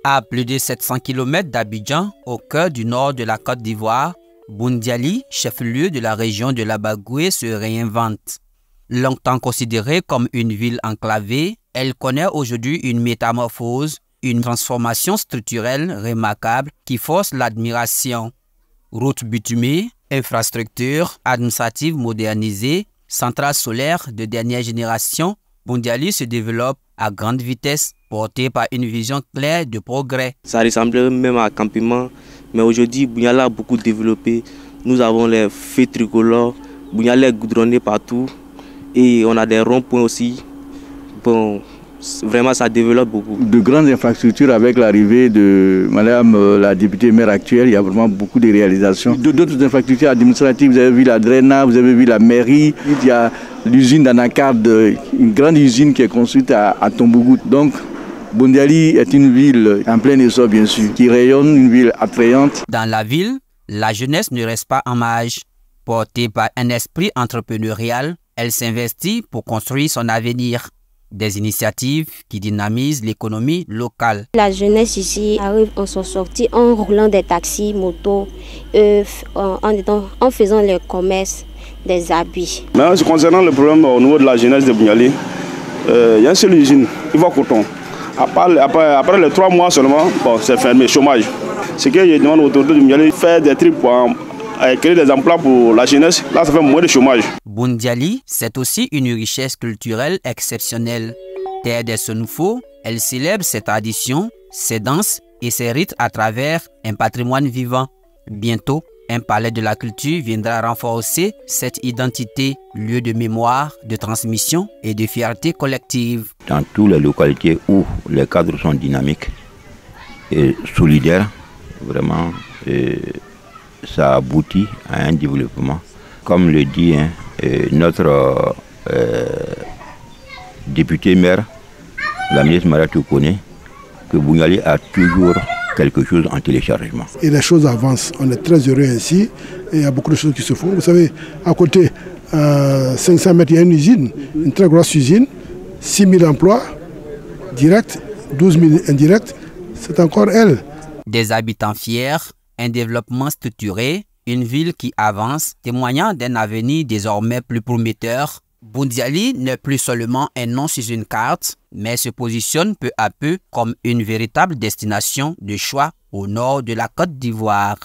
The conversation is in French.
À plus de 700 km d'Abidjan, au cœur du nord de la Côte d'Ivoire, Boundiali, chef-lieu de la région de l'Abagoué, se réinvente. Longtemps considérée comme une ville enclavée, elle connaît aujourd'hui une métamorphose, une transformation structurelle remarquable qui force l'admiration. Routes bitumées, infrastructures administratives modernisées, centrales solaires de dernière génération, Boundiali se développe à grande vitesse, porté par une vision claire de progrès. Ça ressemblait même à un campement, mais aujourd'hui, Boundiali a beaucoup développé. Nous avons les feux tricolores, Boundiali est goudronné partout et on a des ronds-points aussi. Bon, vraiment, ça développe beaucoup. De grandes infrastructures avec l'arrivée de Madame la députée maire actuelle, il y a vraiment beaucoup de réalisations. D'autres infrastructures administratives, vous avez vu la Drena, vous avez vu la mairie, il y a l'usine d'Anakard, une grande usine qui est construite à Tombougout. Donc, Boundiali est une ville en plein essor, bien sûr, qui rayonne, une ville attrayante. Dans la ville, la jeunesse ne reste pas en marge. Portée par un esprit entrepreneurial, elle s'investit pour construire son avenir. Des initiatives qui dynamisent l'économie locale. La jeunesse ici arrive en s'en sortie en roulant des taxis, motos, en faisant le commerce des habits. Mais concernant le problème au niveau de la jeunesse de Boundiali, il y a une seule usine, Ivoire Coton. Après les 3 mois seulement, bon, c'est fermé, chômage. Ce que je demande aux autorités de Boundiali, faire des trucs pour créer des emplois pour la jeunesse, là ça fait moins de chômage. Boundiali, c'est aussi une richesse culturelle exceptionnelle. Terre des Senufo, elle célèbre ses traditions, ses danses et ses rites à travers un patrimoine vivant. Bientôt, un palais de la culture viendra renforcer cette identité, lieu de mémoire, de transmission et de fierté collective. Dans toutes les localités où les cadres sont dynamiques et solidaires, vraiment, ça aboutit à un développement. Comme le dit notre député maire, la ministre Maria Toukoné, que Boundiali a toujours quelque chose en téléchargement. Et les choses avancent, on est très heureux ainsi, et il y a beaucoup de choses qui se font. Vous savez, à côté, 500 mètres, il y a une usine, une très grosse usine, 6 000 emplois directs, 12 000 indirects, c'est encore elle. Des habitants fiers, un développement structuré, une ville qui avance, témoignant d'un avenir désormais plus prometteur. Boundiali n'est plus seulement un nom sur une carte, mais se positionne peu à peu comme une véritable destination de choix au nord de la Côte d'Ivoire.